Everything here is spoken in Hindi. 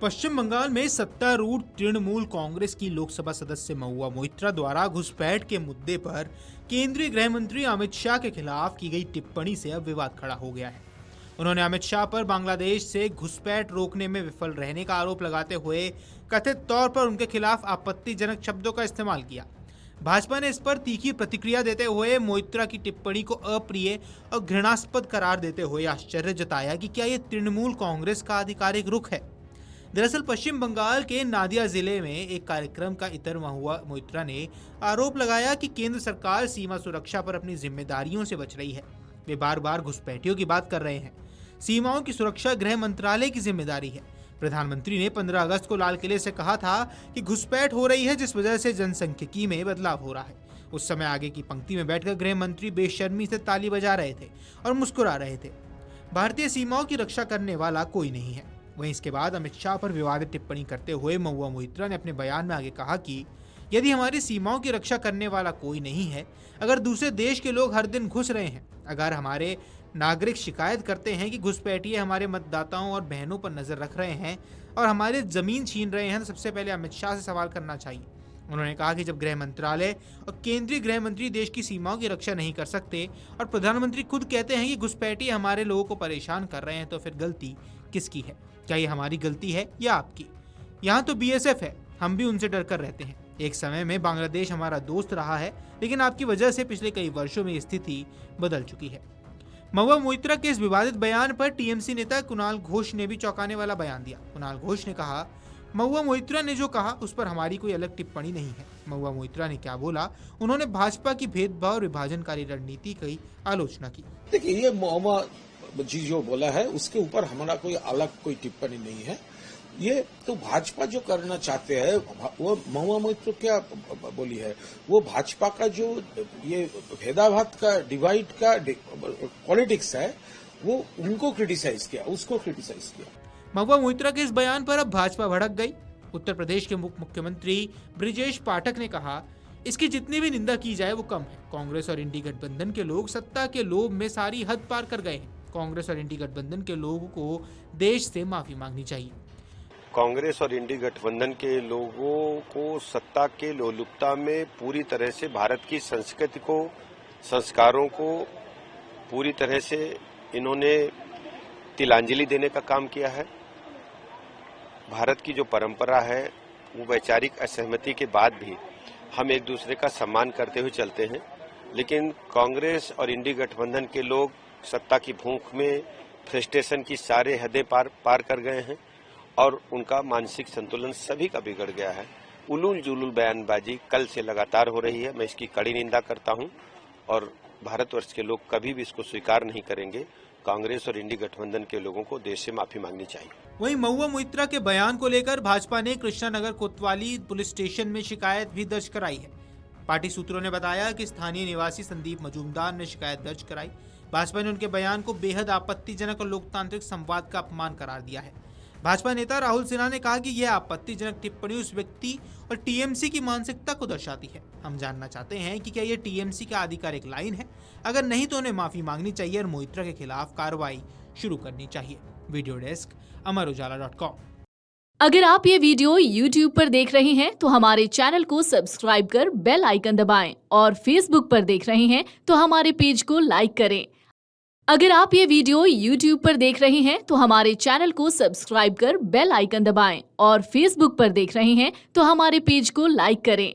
पश्चिम बंगाल में सत्तारूढ़ तृणमूल कांग्रेस की लोकसभा सदस्य महुआ मोइत्रा द्वारा घुसपैठ के मुद्दे पर केंद्रीय गृह मंत्री अमित शाह के खिलाफ की गई टिप्पणी से अब विवाद खड़ा हो गया है। उन्होंने अमित शाह पर बांग्लादेश से घुसपैठ रोकने में विफल रहने का आरोप लगाते हुए कथित तौर पर उनके खिलाफ आपत्तिजनक शब्दों का इस्तेमाल किया। भाजपा ने इस पर तीखी प्रतिक्रिया देते हुए मोइत्रा की टिप्पणी को अप्रिय और घृणास्पद करार देते हुए आश्चर्य जताया कि क्या ये तृणमूल कांग्रेस का आधिकारिक रुख है। दरअसल पश्चिम बंगाल के नादिया जिले में एक कार्यक्रम का इतर महुआ मोइत्रा ने आरोप लगाया कि केंद्र सरकार सीमा सुरक्षा पर अपनी जिम्मेदारियों से बच रही है। वे बार बार घुसपैठियों की बात कर रहे हैं। सीमाओं की सुरक्षा गृह मंत्रालय की जिम्मेदारी है। प्रधानमंत्री ने 15 अगस्त को लाल किले से कहा था कि घुसपैठ हो रही है जिस वजह से जनसंख्यिकी में बदलाव हो रहा है। उस समय आगे की पंक्ति में बैठकर गृह मंत्री बेशर्मी से ताली बजा रहे थे और मुस्कुरा रहे थे। भारतीय सीमाओं की रक्षा करने वाला कोई नहीं है। वहीं इसके बाद अमित शाह पर विवादित टिप्पणी करते हुए महुआ मोइत्रा ने अपने बयान में आगे कहा कि यदि हमारी सीमाओं की रक्षा करने वाला कोई नहीं है, अगर दूसरे देश के लोग हर दिन घुस रहे हैं, अगर हमारे नागरिक शिकायत करते हैं कि घुसपैठिए हमारे मतदाताओं और बहनों पर नजर रख रहे हैं और हमारी जमीन छीन रहे हैं, तो सबसे पहले अमित शाह से सवाल करना चाहिए। उन्होंने कहा कि जब गृह मंत्रालय और केंद्रीय गृह मंत्री देश की सीमाओं की रक्षा नहीं कर सकते और प्रधानमंत्री खुद कहते हैं कि घुसपैठिए हमारे लोगों को परेशान कर रहे हैं, तो फिर गलती किसकी है? क्या ये हमारी गलती है या आपकी? यहाँ तो बीएसएफ है, हम भी उनसे डर कर रहते हैं। एक समय में बांग्लादेश हमारा दोस्त रहा है, लेकिन आपकी वजह से पिछले कई वर्षों में स्थिति बदल चुकी है। महुआ मोइत्रा के इस विवादित बयान पर टीएमसी नेता कुणाल घोष ने भी चौंकाने वाला बयान दिया। कुणाल घोष ने कहा, महुआ मोइत्रा ने जो कहा उस पर हमारी कोई अलग टिप्पणी नहीं है। महुआ मोइत्रा ने क्या बोला? उन्होंने भाजपा की भेदभाव और विभाजनकारी रणनीति की आलोचना की। देखिए, ये महुआ जी जो बोला है उसके ऊपर हमारा कोई अलग कोई टिप्पणी नहीं है। ये तो भाजपा जो करना चाहते हैं, वो महुआ मोइत्रा क्या बोली है, वो भाजपा का जो ये भेदाभात का डिवाइड का पॉलिटिक्स है, वो उनको क्रिटिसाइज किया, उसको क्रिटिसाइज किया। महुआ मोइत्रा के इस बयान पर अब भाजपा भड़क गई। उत्तर प्रदेश के मुख्यमंत्री ब्रिजेश पाठक ने कहा, इसकी जितनी भी निंदा की जाए वो कम है। कांग्रेस और इंडी गठबंधन के लोग सत्ता के लोभ में सारी हद पार कर गए हैं। कांग्रेस और इंडी गठबंधन के लोगों को देश से माफी मांगनी चाहिए। कांग्रेस और इंडी गठबंधन के लोगों को सत्ता के लोलुपता में पूरी तरह से भारत की संस्कृति को, संस्कारों को पूरी तरह से इन्होंने तिलांजलि देने का काम किया है। भारत की जो परंपरा है, वो वैचारिक असहमति के बाद भी हम एक दूसरे का सम्मान करते हुए चलते हैं, लेकिन कांग्रेस और इंडी गठबंधन के लोग सत्ता की भूख में फ्रस्ट्रेशन की सारे हदें पार कर गए हैं और उनका मानसिक संतुलन सभी का बिगड़ गया है। उलूल जुलूल बयानबाजी कल से लगातार हो रही है। मैं इसकी कड़ी निंदा करता हूं और भारतवर्ष के लोग कभी भी इसको स्वीकार नहीं करेंगे। कांग्रेस और इंडी गठबंधन के लोगों को देश से माफी मांगनी चाहिए। वहीं महुआ मोइत्रा के बयान को लेकर भाजपा ने कृष्णानगर कोतवाली पुलिस स्टेशन में शिकायत भी दर्ज कराई है। पार्टी सूत्रों ने बताया कि स्थानीय निवासी संदीप मजूमदार ने शिकायत दर्ज कराई। भाजपा ने उनके बयान को बेहद आपत्तिजनक और लोकतांत्रिक संवाद का अपमान करार दिया है। भाजपा नेता राहुल सिन्हा ने कहा कि यह आपत्तिजनक टिप्पणी उस व्यक्ति और टीएमसी की मानसिकता को दर्शाती है। हम जानना चाहते हैं कि क्या यह टीएमसी का आधिकारिक लाइन है? अगर नहीं तो उन्हें माफी मांगनी चाहिए और मोइत्रा के खिलाफ कार्रवाई शुरू करनी चाहिए। Video desk Amar Ujala dot com. अगर आप ये वीडियो YouTube पर देख रहे हैं तो हमारे चैनल को सब्सक्राइब कर बेल आइकन दबाएं और Facebook पर देख रहे हैं तो हमारे पेज को लाइक करें। अगर आप ये वीडियो YouTube पर देख रहे हैं तो हमारे चैनल को सब्सक्राइब कर बेल आइकन दबाएं और Facebook पर देख रहे हैं तो हमारे पेज को लाइक करें।